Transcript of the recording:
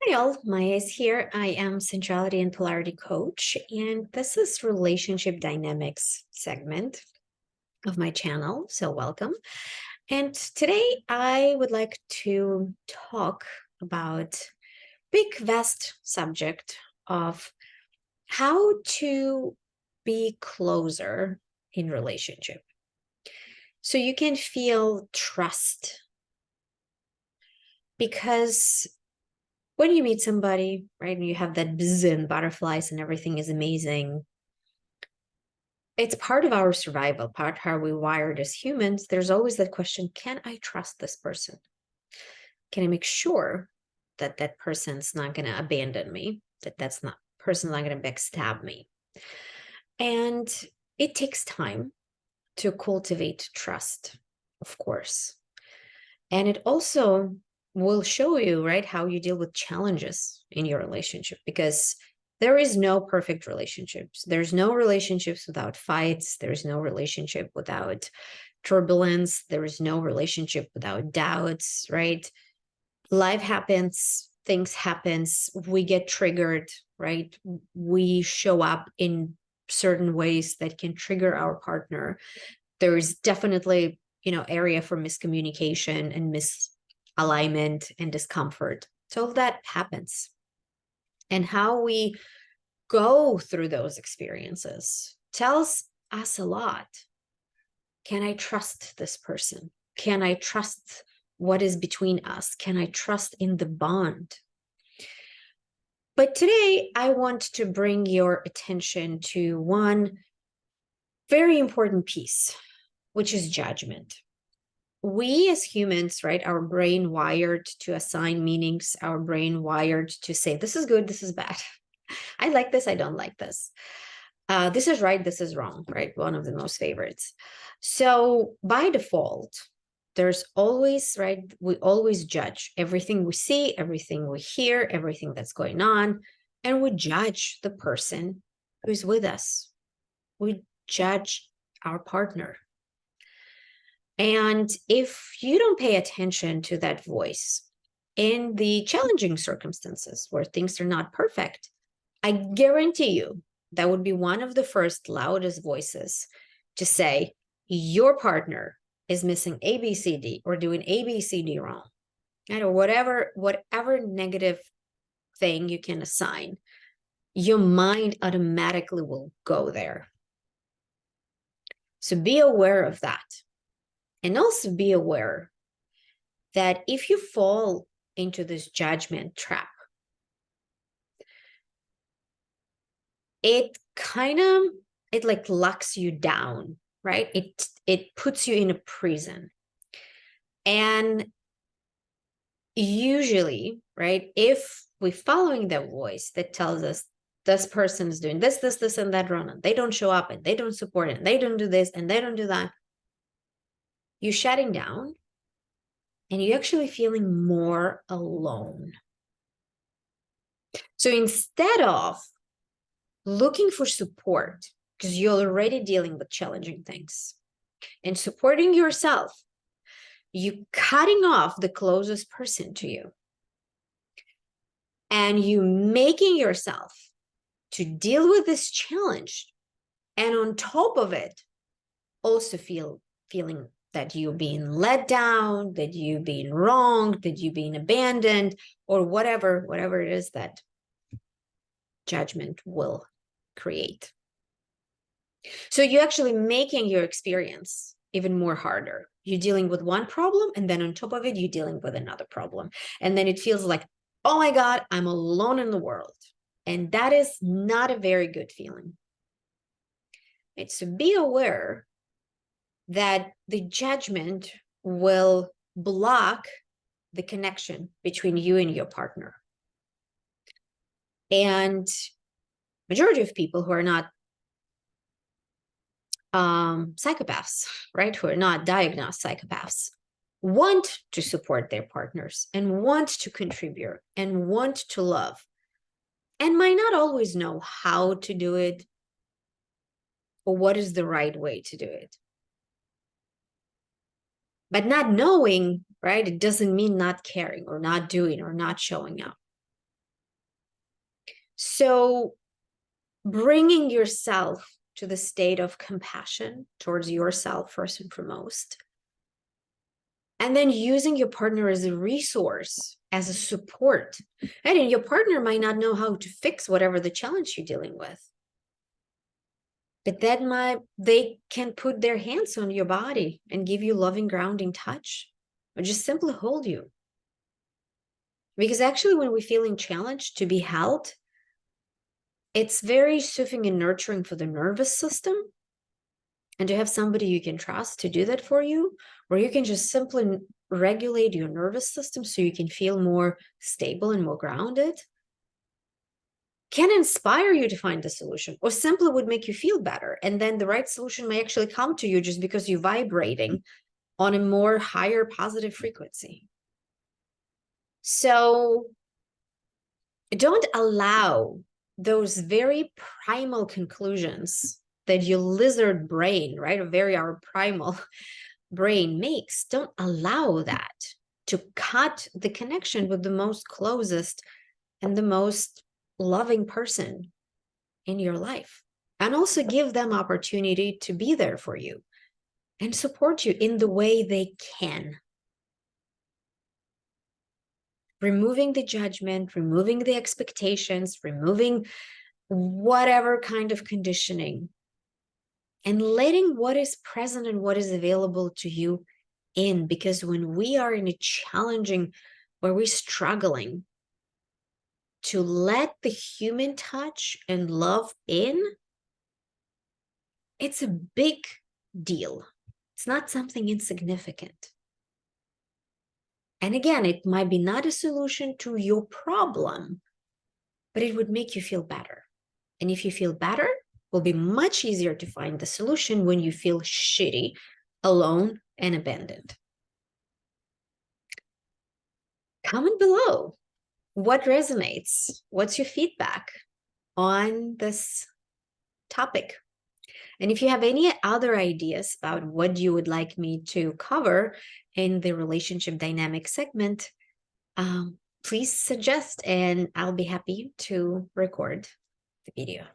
Hi all, Maya is here. I am sensuality and polarity coach, and this is relationship dynamics segment of my channel. So welcome. And today I would like to talk about big vast subject of how to be closer in relationship. So you can feel trust because when you meet somebody, right, and you have that buzz and butterflies and everything is amazing, it's part of our survival, part how we wired as humans. There's always that question, can I trust this person? Can I make sure that that person's not going to abandon me, that that's not person's not going to backstab me? And it takes time to cultivate trust, of course. And it also will show you, right, how you deal with challenges in your relationship because there is no perfect relationships. There's no relationships without fights. There's no relationship without turbulence. There is no relationship without doubts, right? Life happens, things happens, we get triggered, right? We show up in certain ways that can trigger our partner. There is definitely, area for miscommunication and misalignment and discomfort. So that happens. And how we go through those experiences tells us a lot. Can I trust this person? Can I trust what is between us? Can I trust in the bond? But today, I want to bring your attention to one very important piece, which is judgment. We as humans, right, our brain wired to assign meanings, our brain wired to say, this is good, this is bad. I like this, I don't like this. This is right, this is wrong, right? One of the most favorites. So by default, there's always, right, we always judge everything we see, everything we hear, everything that's going on, and we judge the person who's with us. We judge our partner. And if you don't pay attention to that voice in the challenging circumstances where things are not perfect, I guarantee you that would be one of the first loudest voices to say, your partner is missing ABCD or doing ABCD wrong. Or whatever negative thing you can assign, your mind automatically will go there. So be aware of that. And also be aware that if you fall into this judgment trap, it like locks you down, right? It puts you in a prison. And usually, right, if we're following that voice that tells us this person is doing this, and that wrong, and they don't show up, and they don't support it, and they don't do this, and they don't do that, you're shutting down, and you're actually feeling more alone. So instead of looking for support, because you're already dealing with challenging things, and supporting yourself, you cutting off the closest person to you, and you making yourself to deal with this challenge, and on top of it also feeling that you're being let down, that you're being wronged, that you're being abandoned, or whatever it is that judgment will create. So you're actually making your experience even more harder. You're dealing with one problem, and then on top of it, you're dealing with another problem. And then it feels like, oh my God, I'm alone in the world. And that is not a very good feeling. It's to be aware that the judgment will block the connection between you and your partner. And majority of people who are not psychopaths, right, who are not diagnosed psychopaths, want to support their partners and want to contribute and want to love, and might not always know how to do it or what is the right way to do it. But not knowing, right, it doesn't mean not caring or not doing or not showing up. So bringing yourself to the state of compassion towards yourself first and foremost, and then using your partner as a resource, as a support. And your partner might not know how to fix whatever the challenge you're dealing with, but they can put their hands on your body and give you loving, grounding touch, or just simply hold you. Because actually, when we're feeling challenged to be held, it's very soothing and nurturing for the nervous system. And to have somebody you can trust to do that for you, or you can just simply regulate your nervous system so you can feel more stable and more grounded, can inspire you to find the solution, or simply would make you feel better. And then the right solution may actually come to you just because you're vibrating on a more higher positive frequency. So don't allow those very primal conclusions that your lizard brain, right, our primal brain makes, don't allow that to cut the connection with the most closest and the most loving person in your life. And also give them opportunity to be there for you and support you in the way they can. Removing the judgment, removing the expectations, removing whatever kind of conditioning, and letting what is present and what is available to you in. Because when we are in a challenging, where we're struggling to let the human touch and love in, it's a big deal. It's not something insignificant. And again, it might be not a solution to your problem, but it would make you feel better. And if you feel better, it will be much easier to find the solution when you feel shitty, alone, and abandoned. Comment below. What resonates? What's your feedback on this topic? And if you have any other ideas about what you would like me to cover in the relationship dynamic segment, please suggest, and I'll be happy to record the video.